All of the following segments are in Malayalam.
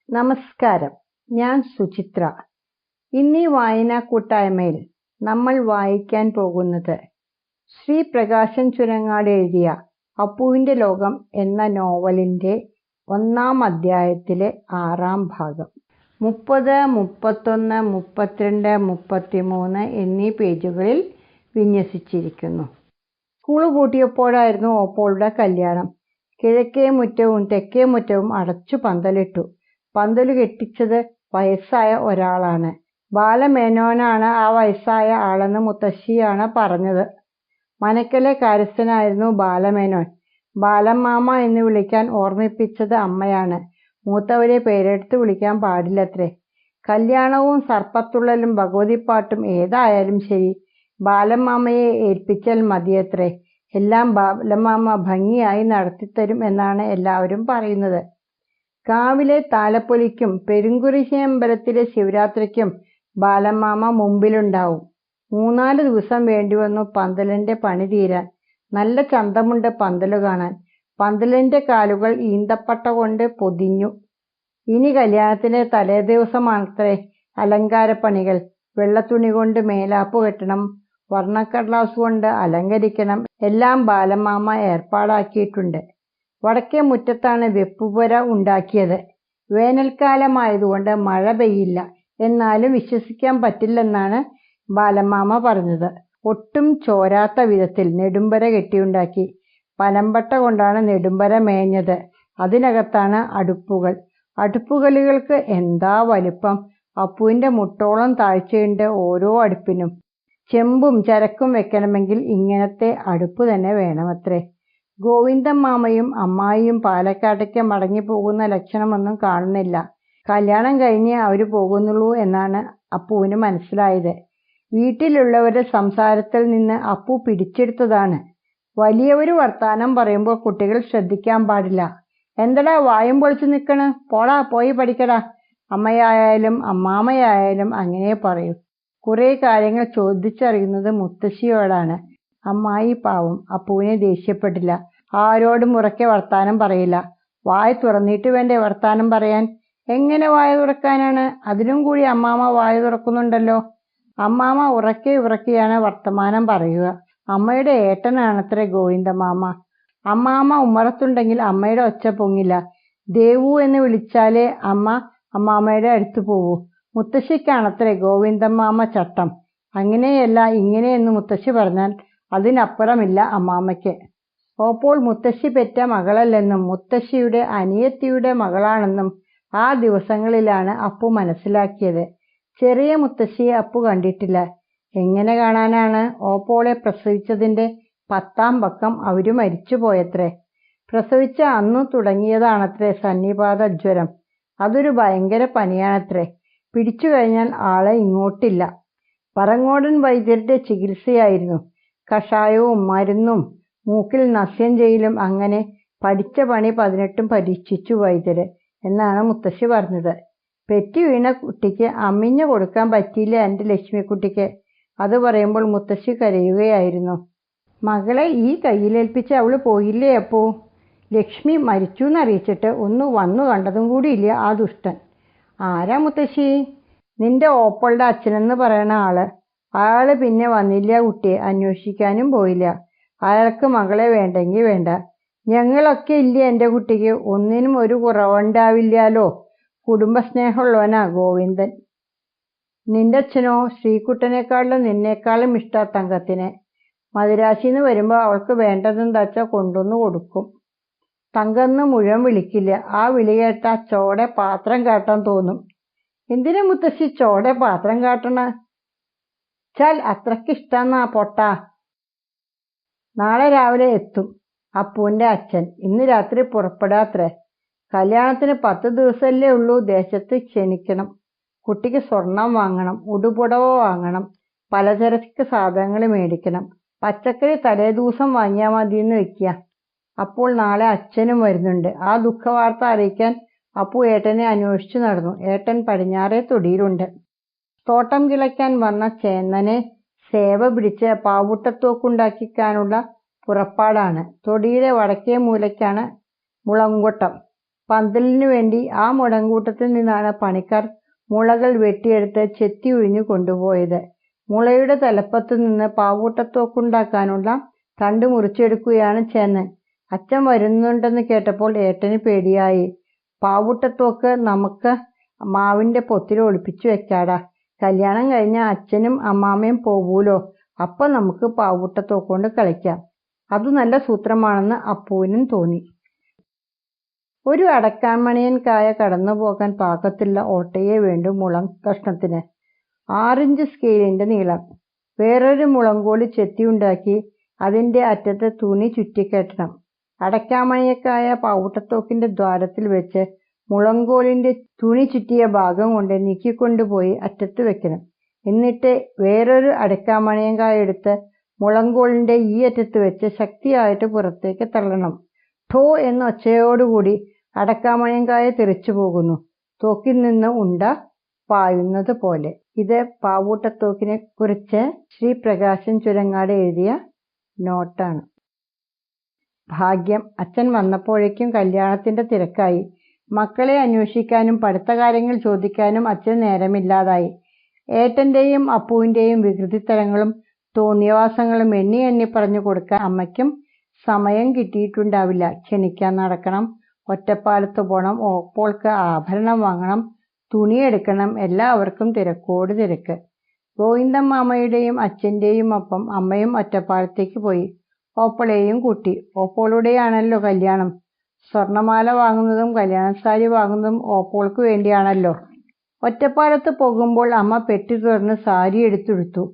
നമസ്കാരം, ഞാൻ സുചിത്ര. ഇന്നീ വായനാ കൂട്ടായ്മയിൽ നമ്മൾ വായിക്കാൻ പോകുന്നത് ശ്രീ പ്രകാശൻ ചുരങ്ങാട് എഴുതിയ അപ്പുവിൻ്റെ ലോകം എന്ന നോവലിൻ്റെ 1-ാം അധ്യായത്തിലെ 6-ാം ഭാഗം. 30, 31, 32, 33 എന്നീ പേജുകളിൽ വിന്യസിച്ചിരിക്കുന്നു. സ്കൂൾ പൂട്ടിയപ്പോഴായിരുന്നു ഓപ്പോളുടെ കല്യാണം. കിഴക്കേ മുറ്റവും തെക്കേ മുറ്റവും അടച്ചു പന്തലിട്ടു. പന്തല് കെട്ടിച്ചത് വയസ്സായ ഒരാളാണ്. ബാലമേനോനാണ് ആ വയസ്സായ ആളെന്ന് മുത്തശ്ശിയാണ് പറഞ്ഞത്. മനക്കലെ കാര്യസ്ഥനായിരുന്നു ബാലമേനോൻ. ബാലമാമ എന്ന് വിളിക്കാൻ ഓർമ്മിപ്പിച്ചത് അമ്മയാണ്. മൂത്തവരെ പേരെടുത്ത് വിളിക്കാൻ പാടില്ലത്രേ. കല്യാണവും സർപ്പത്തുള്ളലും ഭഗവതിപ്പാട്ടും ഏതായാലും ശരി, ബാലമാമയെ ഏൽപ്പിച്ചാൽ മതിയത്രേ. എല്ലാം ബാലമാമ ഭംഗിയായി നടത്തിത്തരും എന്നാണ് എല്ലാവരും പറയുന്നത്. കാവിലെ താലപ്പൊലിക്കും പെരുങ്കുരിശിയമ്പലത്തിലെ ശിവരാത്രിക്കും ബാലമാമ മുമ്പിലുണ്ടാവും. 3-4 ദിവസം വേണ്ടിവന്നു പന്തലിൻ്റെ പണി തീരാൻ. നല്ല ചന്തമുണ്ട് പന്തല് കാണാൻ. പന്തലിൻ്റെ കാലുകൾ ഈന്തപ്പട്ട കൊണ്ട് പൊതിഞ്ഞു. ഇനി കല്യാണത്തിൻ്റെ തലേദിവസമാണത്രേ അലങ്കാരപ്പണികൾ. വെള്ളത്തുണി കൊണ്ട് മേലാപ്പ് കെട്ടണം, വർണ്ണക്കടലാസ് കൊണ്ട് അലങ്കരിക്കണം. എല്ലാം ബാലമാമ ഏർപ്പാടാക്കിയിട്ടുണ്ട്. വടക്കേ മുറ്റത്താണ് വെപ്പുപുര ഉണ്ടാക്കിയത്. വേനൽക്കാലമായതുകൊണ്ട് മഴ പെയ്യില്ല, എന്നാലും വിശ്വസിക്കാൻ പറ്റില്ലെന്നാണ് ബാലമാമ പറഞ്ഞത്. ഒട്ടും ചോരാത്ത വിധത്തിൽ നെടുമ്പര കെട്ടിയുണ്ടാക്കി. പനമ്പട്ട കൊണ്ടാണ് നെടുമ്പര മേഞ്ഞത്. അതിനകത്താണ് അടുപ്പുകൾ. അടുപ്പുകല്ലുകൾക്ക് എന്താ വലിപ്പം! അപ്പുവിൻ്റെ മുട്ടോളം താഴ്ചയുണ്ട് ഓരോ അടുപ്പിനും. ചെമ്പും ചരക്കും വെക്കണമെങ്കിൽ ഇങ്ങനത്തെ അടുപ്പ് തന്നെ വേണമത്രേ. ഗോവിന്ദൻ മാമയും അമ്മായിയും പാലക്കാട്ടേക്ക് മടങ്ങിപ്പോകുന്ന ലക്ഷണമൊന്നും കാണുന്നില്ല. കല്യാണം കഴിഞ്ഞ് അവർ പോകുന്നുള്ളൂ എന്നാണ് അപ്പുവിന് മനസ്സിലായത്. വീട്ടിലുള്ളവരുടെ സംസാരത്തിൽ നിന്ന് അപ്പു പിടിച്ചെടുത്തതാണ്. വലിയവർ വർത്താനം പറയുമ്പോൾ കുട്ടികൾ ശ്രദ്ധിക്കാൻ പാടില്ല. എന്തടാ വായും പൊളിച്ച് നിൽക്കണ്, പോടാ പോയി പഠിക്കടാ. അമ്മയായാലും അമ്മാമയായാലും അങ്ങനെ പറയൂ. കുറേ കാര്യങ്ങൾ ചോദിച്ചറിയുന്നത് മുത്തശ്ശിയോടാണ്. അമ്മായി പാവം അപ്പുവിനെ ദേഷ്യപ്പെട്ടില്ല. ആരോടും ഉറക്കെ വർത്താനം പറയില്ല. വായ തുറന്നിട്ട് വേണ്ടേ വർത്താനം പറയാൻ? എങ്ങനെ വായ തുറക്കാനാണ്? അതിനും കൂടി അമ്മാമ വായ തുറക്കുന്നുണ്ടല്ലോ. അമ്മാമ ഉറക്കെയാണ് വർത്തമാനം പറയുക. അമ്മയുടെ ഏട്ടനാണത്രേ ഗോവിന്ദമാമ. അമ്മാമ ഉമ്മറത്തുണ്ടെങ്കിൽ അമ്മയുടെ ഒച്ച പൊങ്ങില്ല. ദേവു എന്ന് വിളിച്ചാലേ അമ്മാമയുടെ അടുത്ത് പോവൂ. മുത്തശ്ശിക്കാണത്രേ ഗോവിന്ദമാമ ചട്ടം. അങ്ങനെയല്ല ഇങ്ങനെയെന്ന് മുത്തശ്ശി പറഞ്ഞാൽ അതിനപ്പുറമില്ല അമ്മാമയ്ക്ക്. ഓപ്പോൾ മുത്തശ്ശി പെറ്റ മകളല്ലെന്നും മുത്തശ്ശിയുടെ അനിയത്തിയുടെ മകളാണെന്നും ആ ദിവസങ്ങളിലാണ് അപ്പു മനസ്സിലാക്കിയത്. ചെറിയ മുത്തശ്ശിയെ അപ്പു കണ്ടിട്ടില്ല. എങ്ങനെ കാണാനാണ്? ഓപ്പോളെ പ്രസവിച്ചതിൻ്റെ 10-ാം പക്കം അവര് മരിച്ചുപോയത്രേ. പ്രസവിച്ച അന്നു തുടങ്ങിയതാണത്രേ സന്നിപാത ജ്വരം. അതൊരു ഭയങ്കര പനിയാണത്രേ. പിടിച്ചു കഴിഞ്ഞാൽ ആളെ ഇങ്ങോട്ടില്ല. പറങ്ങോടൻ വൈദ്യരുടെ ചികിത്സയായിരുന്നു. കഷായവും മരുന്നും മൂക്കിൽ നസ്യം ചെയ്യലും. അങ്ങനെ പഠിച്ച പണി 18ഉം പരീക്ഷിച്ചു വൈദ്യര് എന്നാണ് മുത്തശ്ശി പറഞ്ഞത്. പെറ്റി വീണ കുട്ടിക്ക് അമ്മിഞ്ഞ കൊടുക്കാൻ പറ്റിയില്ല എൻ്റെ ലക്ഷ്മിക്കുട്ടിക്ക്. അത് പറയുമ്പോൾ മുത്തശ്ശി കരയുകയായിരുന്നു. മകളെ ഈ കയ്യിലേൽപ്പിച്ച് അവള് പോയില്ലേ അപ്പോ? ലക്ഷ്മി മരിച്ചു എന്നറിയിച്ചിട്ട് ഒന്ന് വന്നു കണ്ടതും കൂടിയില്ല ആ ദുഷ്ടൻ. ആരാ മുത്തശ്ശി? നിന്റെ ഓപ്പോളുടെ അച്ഛനെന്ന് പറയണ ആള്. അയാള് പിന്നെ വന്നില്ല കുട്ടിയെ അന്വേഷിക്കാനും പോയില്ല. അയാൾക്ക് മകളെ വേണ്ടെങ്കിൽ വേണ്ട. ഞങ്ങളൊക്കെ ഇല്ലേ എൻ്റെ കുട്ടിക്ക്. ഒന്നിനും ഒരു കുറവുണ്ടാവില്ലാലോ. കുടുംബസ്നേഹമുള്ളവനാ ഗോവിന്ദൻ. നിന്റെ അച്ഛനോ? ശ്രീകുട്ടനേക്കാളും നിന്നേക്കാളും ഇഷ്ടാ തങ്കത്തിനെ. മദിരാശിന്ന് വരുമ്പോൾ അവൾക്ക് വേണ്ടതെന്താച്ചാ കൊണ്ടുവന്ന് കൊടുക്കും. തങ്കന്ന് മുഴുവൻ വിളിക്കില്ല. ആ വിളി കേട്ടാ ചോടെ പാത്രം കാട്ടാൻ തോന്നും. എന്തിനാ മുത്തശ്ശി ചോടെ പാത്രം കാട്ടണ? ചാൽ അത്രക്കിഷ്ടാന്നാ പൊട്ടാ. നാളെ രാവിലെ എത്തും അപ്പുവിൻ്റെ അച്ഛൻ. ഇന്ന് രാത്രി പുറപ്പെടാത്രേ. കല്യാണത്തിന് 10 ദിവസമല്ലേ ഉള്ളൂ. ദേശത്ത് ക്ഷണിക്കണം. കുട്ടിക്ക് സ്വർണം വാങ്ങണം, ഉടുപുടവ വാങ്ങണം, പലചരക്ക് സാധനങ്ങൾ മേടിക്കണം. പച്ചക്കറി തലേദിവസം വാങ്ങിയാൽ മതിയെന്ന് വെക്കുക. അപ്പോൾ നാളെ അച്ഛനും വരുന്നുണ്ട്. ആ ദുഃഖവാർത്ത അറിയിക്കാൻ അപ്പു ഏട്ടനെ അന്വേഷിച്ചു നടന്നു. ഏട്ടൻ പടിഞ്ഞാറേ തൊടിയിലുണ്ട്. തോട്ടം കിളയ്ക്കാൻ വന്ന ചേന്നനെ സേവ പിടിച്ച് പാവുട്ടത്തോക്കുണ്ടാക്കിക്കാനുള്ള പുറപ്പാടാണ്. തൊടിയുടെ വടക്കേ മൂലയ്ക്കാണ് മുളങ്കൊട്ടം. പന്തലിനു വേണ്ടി ആ മുടങ്കൂട്ടത്തിൽ നിന്നാണ് പണിക്കാർ മുളകൾ വെട്ടിയെടുത്ത് ചെത്തി ഉഴിഞ്ഞു കൊണ്ടുപോയത്. മുളയുടെ തലപ്പത്തു നിന്ന് പാവൂട്ടത്തോക്കുണ്ടാക്കാനുള്ള തണ്ട് മുറിച്ചെടുക്കുകയാണ് ചേന്നൻ. അച്ഛൻ വരുന്നുണ്ടെന്ന് കേട്ടപ്പോൾ ഏട്ടന് പേടിയായി. പാവൂട്ടത്തോക്ക് നമുക്ക് മാവിന്റെ പൊത്തിൽ ഒളിപ്പിച്ചു വെക്കാടാ. കല്യാണം കഴിഞ്ഞ അച്ഛനും അമ്മാമ്മയും പോവൂലോ, അപ്പൊ നമുക്ക് പാവൂട്ടത്തോക്കൊണ്ട് കളിക്കാം. അതു നല്ല സൂത്രമാണെന്ന് അപ്പുവിനും തോന്നി. ഒരു അടക്കാമണിയൻ കായ കടന്നു പോകാൻ പാകത്തുള്ള ഓട്ടയെ വേണ്ടു മുളം കഷ്ണത്തിന്. 6 ഇഞ്ച് സ്കെയിലിന്റെ നീളം. വേറൊരു മുളങ്കോല് ചെത്തിയുണ്ടാക്കി അതിന്റെ അറ്റത്ത് തുണി ചുറ്റിക്കെട്ടണം. അടക്കാമണിയക്കായ പാവൂട്ടത്തോക്കിന്റെ ദ്വാരത്തിൽ വെച്ച് മുളങ്കോലിന്റെ തുണി ചുറ്റിയ ഭാഗം കൊണ്ട് നീക്കിക്കൊണ്ടുപോയി അറ്റത്ത് വെക്കണം. എന്നിട്ട് വേറൊരു അടക്കാമണിയങ്കായ എടുത്ത് മുളങ്കോലിന്റെ ഈ അറ്റത്ത് വെച്ച് ശക്തിയായിട്ട് പുറത്തേക്ക് തള്ളണം. ഠോ എന്ന ഒച്ചയോടുകൂടി അടക്കാമണിയങ്കായ തെറിച്ചു പോകുന്നു, തോക്കിൽ നിന്ന് ഉണ്ട പായുന്നത് പോലെ. ഇത് പാവൂട്ടത്തോക്കിനെ കുറിച്ച് ശ്രീ പ്രകാശൻ ചുരങ്ങാട് എഴുതിയ നോട്ടാണ്. ഭാഗ്യം, അച്ഛൻ വന്നപ്പോഴേക്കും കല്യാണത്തിന്റെ തിരക്കായി. മക്കളെ അന്വേഷിക്കാനും പഠിത്തകാര്യങ്ങൾ ചോദിക്കാനും അച്ഛന് നേരമില്ലാതായി. ഏട്ടന്റെയും അപ്പുവിന്റെയും വികൃതിത്തരങ്ങളും തോന്നിയവാസങ്ങളും എണ്ണി എണ്ണി പറഞ്ഞു കൊടുക്കാൻ അമ്മയ്ക്കും സമയം കിട്ടിയിട്ടുണ്ടാവില്ല. ക്ഷണിക്കാൻ നടക്കണം, ഒറ്റപ്പാലത്ത് പോണം, ഓപ്പോൾക്ക് ആഭരണം വാങ്ങണം, തുണിയെടുക്കണം. എല്ലാവർക്കും തിരക്കോട് തിരക്ക്. ഗോവിന്ദമാമയുടെയും അച്ഛന്റെയും ഒപ്പം അമ്മയും ഒറ്റപ്പാലത്തേക്ക് പോയി. ഓപ്പോളെയും കൂട്ടി. ഓപ്പോളുടെയാണല്ലോ കല്യാണം. സ്വർണമാല വാങ്ങുന്നതും കല്യാണസാരി വാങ്ങുന്നതും ഓപ്പോൾക്ക് വേണ്ടിയാണല്ലോ. ഒറ്റപ്പാലത്ത് പോകുമ്പോൾ അമ്മ പെട്ടി തുറന്ന് സാരി എടുത്തെടുത്തു.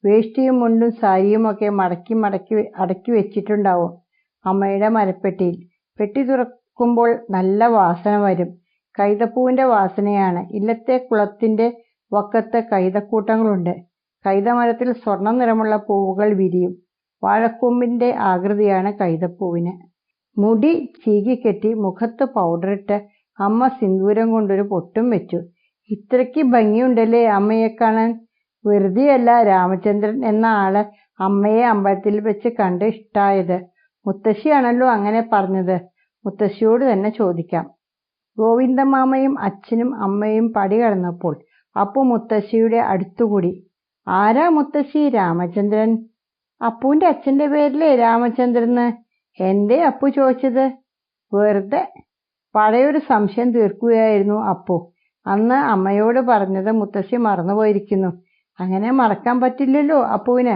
വേഷ്ടിയും മുണ്ടും സാരിയുമൊക്കെ മടക്കി മടക്കി അടക്കി വെച്ചിട്ടുണ്ടാവും അമ്മയുടെ മരപ്പെട്ടിയിൽ. പെട്ടി തുറക്കുമ്പോൾ നല്ല വാസന വരും. കൈതപ്പൂവിന്റെ വാസനയാണ്. ഇല്ലത്തെ കുളത്തിന്റെ വക്കത്ത് കൈതക്കൂട്ടങ്ങളുണ്ട്. കൈതമരത്തിൽ സ്വർണ്ണ നിറമുള്ള പൂവുകൾ വിരിയും. വാഴക്കൊമ്പിന്റെ ആകൃതിയാണ് കൈതപ്പൂവിന്. മുടി ചീകിക്കെട്ടി മുഖത്ത് പൗഡറിട്ട് അമ്മ സിന്ദൂരം കൊണ്ടൊരു പൊട്ടും വെച്ചു. ഇത്രയ്ക്ക് ഭംഗിയുണ്ടല്ലേ അമ്മയെ കാണാൻ. വെറുതെയല്ല രാമചന്ദ്രൻ എന്ന ആള് അമ്മയെ അമ്പലത്തിൽ വെച്ച് കണ്ട് ഇഷ്ടായത്. മുത്തശ്ശിയാണല്ലോ അങ്ങനെ പറഞ്ഞത്. മുത്തശ്ശിയോട് തന്നെ ചോദിക്കാം. ഗോവിന്ദമാമയും അച്ഛനും അമ്മയും പടി കടന്നപ്പോൾ അപ്പു മുത്തശ്ശിയുടെ അടുത്തുകൂടി. ആരാ മുത്തശ്ശി? രാമചന്ദ്രൻ. അപ്പുവിന്റെ അച്ഛന്റെ പേരിലെ രാമചന്ദ്രന്. എന്തേ അപ്പു ചോദിച്ചത്? വെറുതെ. പഴയൊരു സംശയം തീർക്കുകയായിരുന്നു അപ്പു. അന്ന് അമ്മയോട് പറഞ്ഞത് മുത്തശ്ശി മറന്നുപോയിരിക്കുന്നു. അങ്ങനെ മറക്കാൻ പറ്റില്ലല്ലോ അപ്പുവിന്.